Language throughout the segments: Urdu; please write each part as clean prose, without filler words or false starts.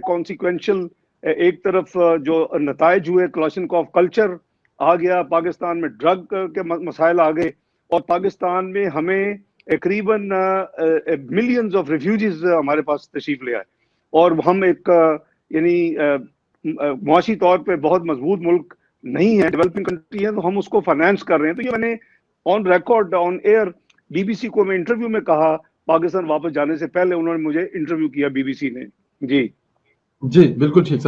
کانسیکوینشل ایک طرف جو نتائج ہوئے کلاشنکوف کلچر آ گیا پاکستان میں، ڈرگ کے مسائل آ گئے، اور پاکستان میں ہمیں تقریباً ملینز آف ریفیوجیز ہمارے پاس تشریف لے آئے، اور ہم ایک یعنی معاشی طور پہ بہت مضبوط ملک نہیں ہے، ڈیولپنگ کنٹری ہے، تو ہم اس کو فائنانس کر رہے ہیں۔ تو یہ میں نے on record on air B B C کو میں انٹرویو میں کہا، پاکستان واپس جانے سے پہلے انہوں نے مجھے انٹرویو کیا بی بی سی نے۔ جی جی بالکل ٹھیک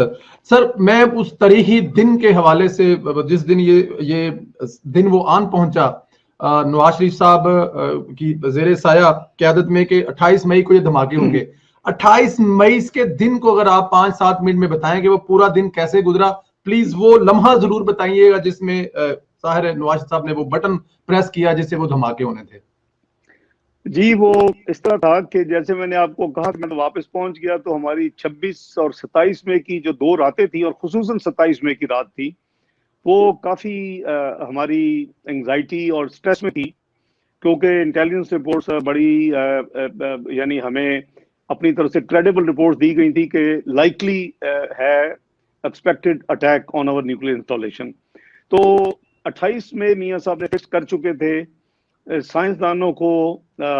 سر میں اس تاریخی دن کے حوالے سے، جس دن یہ دن وہ آن پہنچا نواز شریف صاحب کی زیر سایہ قیادت میں کہ 28 مئی کو یہ دھماکے ہوں گے، 28 مئی کے دن کو اگر آپ 5-7 منٹ میں بتائیں کہ وہ پورا دن کیسے گزرا، پلیز وہ لمحہ ضرور بتائیے گا جس میں ظاہر نواز صاحب نے وہ بٹن پریس کیا جس سے وہ دھماکے ہونے تھے۔ جی وہ اس طرح تھا کہ جیسے میں نے آپ کو کہا کہ میں واپس پہنچ گیا تو ہماری 26 اور 27 مئی کی جو 2 راتیں تھیں، اور خصوصاً 27 مئی کی رات تھی، وہ کافی ہماری انگزائٹی اور سٹریس میں تھی، کیونکہ انٹیلیجنس رپورٹس بڑی یعنی ہمیں اپنی طرف سے کریڈیبل رپورٹس دی گئی تھی کہ لائکلی ہے expected attack on our nuclear installation. تو 28 میں میاں صاحب نے فکس کر چکے تھے، سائنسدانوں کو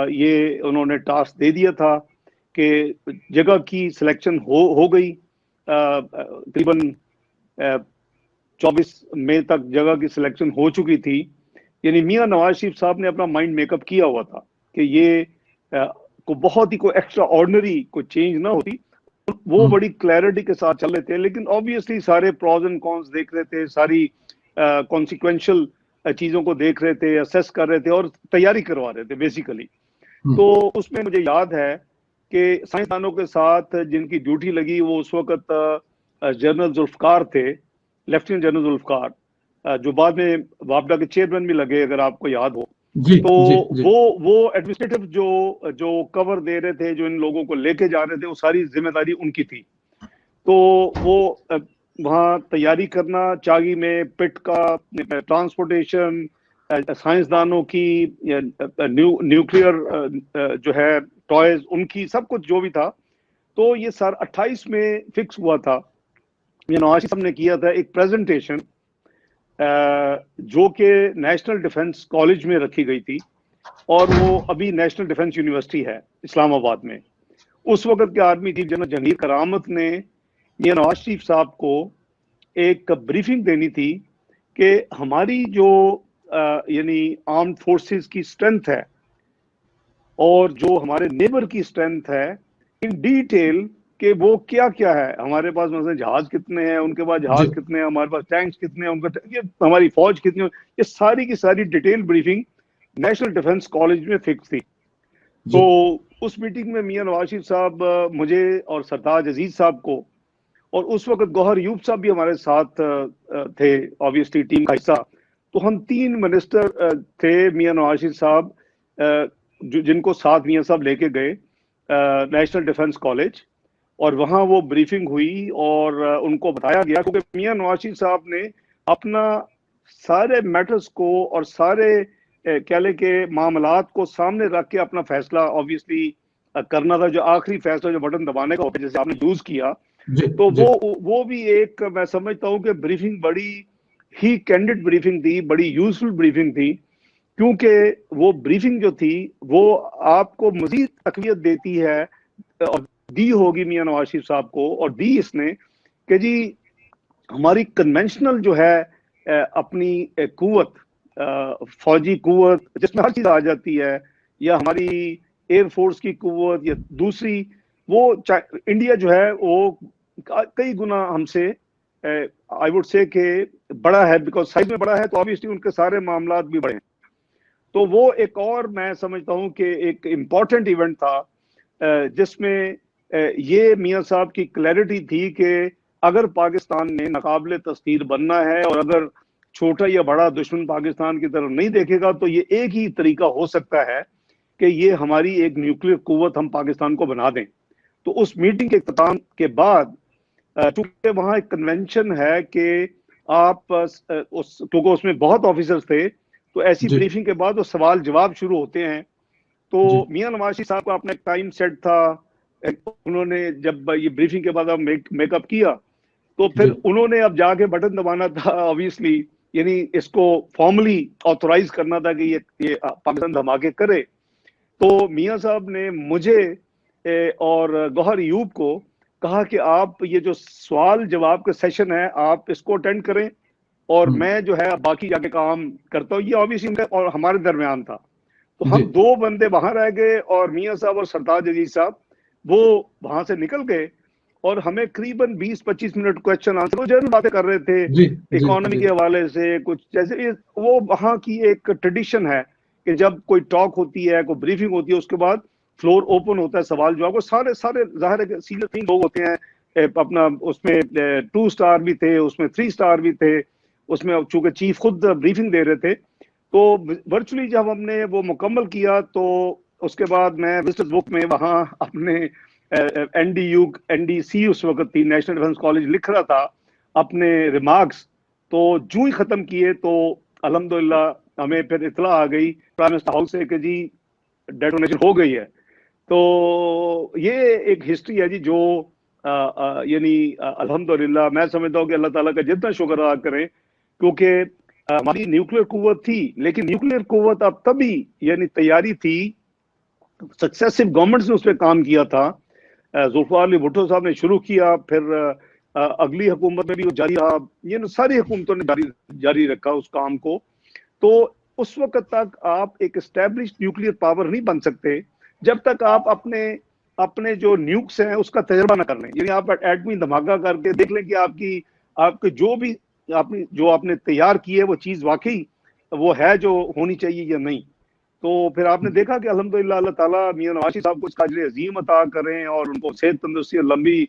یہ انہوں نے ٹاسک دے دیا تھا کہ جگہ کی سلیکشن ہو گئی، تقریباً 24 مئی تک جگہ کی سلیکشن ہو چکی تھی، یعنی میاں نواز شریف صاحب نے اپنا مائنڈ میک اپ کیا ہوا تھا کہ یہ کو بہت ہی کوئی ایکسٹرا آرڈنری کوئی چینج نہ ہوتی، وہ بڑی کلیئرٹی کے ساتھ چل رہے تھے، لیکن آبویسلی سارے پروز اینڈ کونس دیکھ رہے تھے، ساری کانسیکوینشل چیزوں کو دیکھ رہے تھے، اسیس کر رہے تھے اور تیاری کروا رہے تھے بیسیکلی۔ تو اس میں مجھے یاد ہے کہ سائنسدانوں کے ساتھ جن کی ڈیوٹی لگی وہ اس وقت جنرل ذوالفقار تھے، لیفٹیننٹ جنرل ذوالفقار، جو بعد میں وابڈا کے چیئرمین بھی لگے اگر آپ کو یاد ہو۔ تو وہ ایڈمنسٹریٹو جو کور دے رہے تھے، جو ان لوگوں کو لے کے جا رہے تھے، وہ ساری ذمہ داری ان کی تھی۔ تو وہ وہاں تیاری کرنا، چاگی میں پٹ کا ٹرانسپورٹیشن، سائنسدانوں کی نیوکلیئر جو ہے ٹوائز ان کی، سب کچھ جو بھی تھا، تو یہ سر 28 میں فکس ہوا تھا۔ نواز صاحب نے کیا تھا ایک پریزنٹیشن جو کہ نیشنل ڈیفنس کالج میں رکھی گئی تھی، اور وہ ابھی نیشنل ڈیفنس یونیورسٹی ہے اسلام آباد میں۔ اس وقت کے آرمی چیف جنرل جہانگیر کرامت نے میاں نواز شریف صاحب کو ایک بریفنگ دینی تھی کہ ہماری جو یعنی آرمڈ فورسز کی اسٹرینتھ ہے اور جو ہمارے نیبر کی اسٹرینتھ ہے ان ڈیٹیل کہ وہ کیا کیا ہے، ہمارے پاس مثلا جہاز کتنے ہیں، ان کے پاس جہاز کتنے ہیں، ہمارے پاس ٹینکس کتنے ہیں، ان کا ہماری فوج کتنی، یہ ساری کی ساری detail briefing national defence college میں فکس تھی۔ تو اس میٹنگ میں میاں نواز شریف صاحب مجھے اور سرتاج عزیز صاحب کو، اور اس وقت گوہر ایوب صاحب بھی ہمارے ساتھ تھے آبویسلی ٹیم کا حصہ، تو ہم 3 منسٹر تھے، میاں نواز شریف صاحب جن کو ساتھ میاں صاحب لے کے گئے نیشنل ڈیفنس کالج، اور وہاں وہ بریفنگ ہوئی اور ان کو بتایا گیا، کیونکہ میاں نواز شریف صاحب نے اپنا سارے میٹرز کو اور سارے کہہ لیں کہ معاملات کو سامنے رکھ کے اپنا فیصلہ آبویسلی کرنا تھا، جو آخری فیصلہ جو بٹن دبانے کا ہوتا ہے جیسے آپ نے یوز کیا۔ تو وہ بھی ایک میں سمجھتا ہوں کہ بریفنگ بڑی ہی کینڈڈ بریفنگ تھی، بڑی یوزفل بریفنگ تھی، کیونکہ وہ بریفنگ جو تھی وہ آپ کو مزید تقویت دیتی ہے، اور دی ہوگی میاں نواز شریف صاحب کو، اور دی اس نے کہ جی ہماری کنونشنل جو ہے اپنی قوت، فوجی قوت جس میں ہر چیز آ جاتی ہے، یا ہماری ایئر فورس کی قوت یا دوسری، وہ انڈیا جو ہے وہ کئی گنا ہم سے آئی وڈ سے کہ بڑا ہے، بیکاز سائز میں بڑا ہے تو آبویسلی ان کے سارے معاملات بھی بڑے ہیں۔ تو وہ ایک اور میں سمجھتا ہوں کہ ایک امپورٹنٹ ایونٹ تھا جس میں یہ میاں صاحب کی کلیئرٹی تھی کہ اگر پاکستان نے ناقابل تسخیر بننا ہے، اور اگر چھوٹا یا بڑا دشمن پاکستان کی طرف نہیں دیکھے گا، تو یہ ایک ہی طریقہ ہو سکتا ہے کہ یہ ہماری ایک نیوکلیئر قوت ہم پاکستان کو بنا دیں۔ تو اس میٹنگ کے اختتام کے بعد، چونکہ وہاں ایک کنونشن ہے کہ آپ کیونکہ اس میں بہت آفیسرز تھے، تو ایسی بریفنگ کے بعد وہ سوال جواب شروع ہوتے ہیں۔ تو میاں نواز شریف صاحب کا اپنا ایک ٹائم سیٹ تھا، انہوں نے جب یہ بریفنگ کے بعد میک اپ کیا تو پھر جی انہوں نے اب جا کے بٹن دبانا تھا آبویسلی، یعنی اس کو فارملی آتھورائز کرنا تھا کہ یہ پاکستان دھماکے کرے. تو میاں صاحب نے مجھے اور گوہر ایوب کو کہا کہ آپ یہ جو سوال جواب کا سیشن ہے آپ اس کو اٹینڈ کریں اور میں جو ہے باقی جا کے کام کرتا ہوں. یہ آبویسلی اور ہمارے درمیان تھا. تو ہم جی دو بندے وہاں رہ گئے اور میاں صاحب اور سرتاج عزیز صاحب وہ وہاں سے نکل گئے اور ہمیں قریباً 20-25 منٹ کوشچن آنسر، وہ جنرل باتیں کر رہے تھے جی جی اکانومی جی کے حوالے سے کچھ، جیسے وہ وہاں کی ایک ٹریڈیشن ہے کہ جب کوئی ٹاک ہوتی ہے کوئی بریفنگ ہوتی ہے اس کے بعد فلور اوپن ہوتا ہے سوال جواب کو. سارے ظاہر ہے کہ سینئر 3 لوگ ہوتے ہیں اپنا، اس میں 2 اسٹار بھی تھے، اس میں 3 اسٹار بھی تھے، اس میں چونکہ چیف خود بریفنگ دے رہے تھے. تو ورچولی جب ہم نے وہ مکمل کیا تو اس کے بعد میں وزٹرز بک میں وہاں اپنے این ڈی سی اس وقت تھی، نیشنل ڈیفنس کالج، لکھ رہا تھا اپنے ریمارکس. تو جو ہی ختم کیے تو الحمدللہ ہمیں پھر اطلاع آ گئی پرائم منسٹر ہاؤس سے کہ جی ڈیٹونیشن ہو گئی ہے. تو یہ ایک ہسٹری ہے جی جو یعنی الحمدللہ میں سمجھتا ہوں کہ اللہ تعالیٰ کا جتنا شکر ادا کریں، کیونکہ ہماری نیوکلیر قوت تھی لیکن نیوکلیر قوت اب تبھی یعنی تیاری تھی، سکسیسو گورنمنٹس نے اس پہ کام کیا تھا. ذوالفقار علی بھٹو صاحب نے شروع کیا، پھر اگلی حکومت میں بھی وہ جاری رہا، یہ ساری حکومتوں نے جاری رکھا اس کام کو. تو اس وقت تک آپ ایک اسٹیبلش نیوکلیر پاور نہیں بن سکتے جب تک آپ اپنے جو نیوکس ہیں اس کا تجربہ نہ کر لیں. یعنی آپ ایٹمی دھماکہ کر کے دیکھ لیں کہ آپ کے جو بھی آپ نے تیار کی ہے وہ چیز واقعی وہ ہے جو ہونی چاہیے یا نہیں. تو پھر آپ نے دیکھا کہ الحمدللہ اللہ تعالیٰ میاں نواز شریف صاحب کو اس کا اجر عظیم عطا کریں اور ان کو صحت تندرستی اور لمبی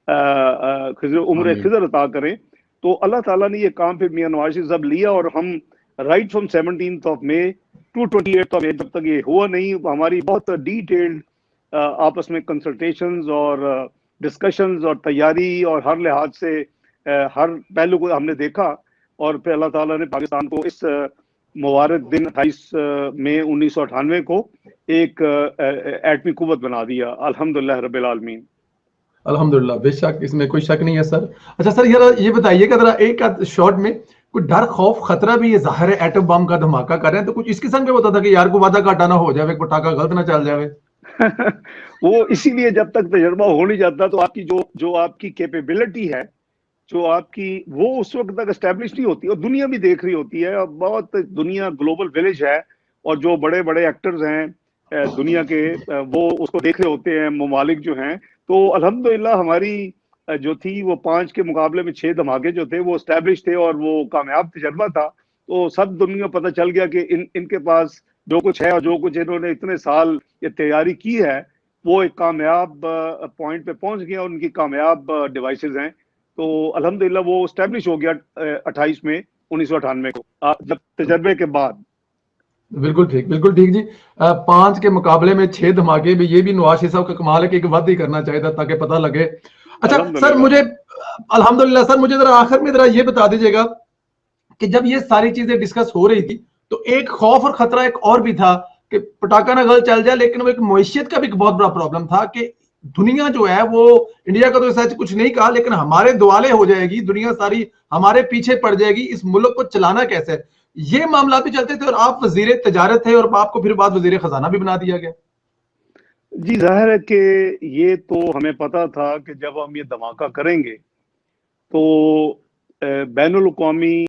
عمر آمین خضر عطا کریں. تو اللہ تعالیٰ نے یہ کام پھر میاں نواز شریف صاحب لیا اور ہم رائٹ فرام 17 مئی ٹو 28 مئی جب تک یہ ہوا نہیں ہماری بہت ڈیٹیلڈ آپس میں کنسلٹیشنز اور ڈسکشنز اور تیاری اور ہر لحاظ سے ہر پہلو کو ہم نے دیکھا. اور پھر اللہ تعالیٰ نے پاکستان کو اس مبارک دن 28 مئی 1998 کو ایک ایٹمی قوت بنا دیا، الحمدللہ رب العالمین. الحمدللہ، بے شک اس میں کوئی شک نہیں ہے سر. اچھا سر یہ بتائیے کہ ذرا ایک شارٹ میں کوئی ڈر خوف خطرہ بھی، یہ ظاہر ہے ایٹم بم کا دھماکہ کر رہے ہیں تو کچھ اس قسم کے ہوتا تھا کہ یار کو وعدہ گھاٹا نہ ہو جائے، پٹاخہ غلط نہ چل جائے؟ وہ اسی لیے جب تک تجربہ ہو نہیں جاتا تو آپ کی جو آپ کی کیپیبلٹی ہے، جو آپ کی، وہ اس وقت تک اسٹیبلش نہیں ہوتی. اور دنیا بھی دیکھ رہی ہوتی ہے، اور بہت دنیا گلوبل ولیج ہے اور جو بڑے بڑے ایکٹرز ہیں دنیا کے وہ اس کو دیکھ رہے ہوتے ہیں، ممالک جو ہیں. تو الحمدللہ ہماری جو تھی وہ 5 کے مقابلے میں 6 دھماکے جو تھے وہ اسٹیبلش تھے اور وہ کامیاب تجربہ تھا. تو سب دنیا کو پتہ چل گیا کہ ان کے پاس جو کچھ ہے اور جو کچھ انہوں نے اتنے سال یہ تیاری کی ہے وہ ایک کامیاب پوائنٹ پہ پہنچ گیا اور ان کی کامیاب ڈیوائسز ہیں. تو الحمدللہ وہ اسٹیبلش ہو گیا 28 مئی 1998 کو جب تجربے کے بعد. بالکل ٹھیک جی. 5 کے مقابلے میں 6 دھماکے بھی، یہ بھی نواز شریف صاحب کا کمال ہے کہ ایک وعدہ ہی کرنا چاہیے تھا تاکہ پتہ لگے. اچھا سر مجھے الحمدللہ سر مجھے ذرا آخر میں ذرا یہ بتا دیجیے گا کہ جب یہ ساری چیزیں ڈسکس ہو رہی تھی تو ایک خوف اور خطرہ ایک اور بھی تھا کہ پٹاخہ نہ غلط چل جائے، لیکن وہ ایک معیشت کا بھی ایک بہت بڑا پرابلم تھا کہ دنیا جو ہے وہ انڈیا کا تو سچ کچھ نہیں کہا لیکن ہمارے دوالے ہو جائے گی، دنیا ساری ہمارے پیچھے پڑ جائے گی، اس ملک کو چلانا کیسے؟ یہ معاملات بھی چلتے تھے اور آپ وزیر تجارت تھے اور آپ کو پھر بعد وزیر خزانہ بھی بنا دیا گیا. جی ظاہر ہے کہ یہ تو ہمیں پتا تھا کہ جب ہم یہ دھماکہ کریں گے تو بین الاقوامی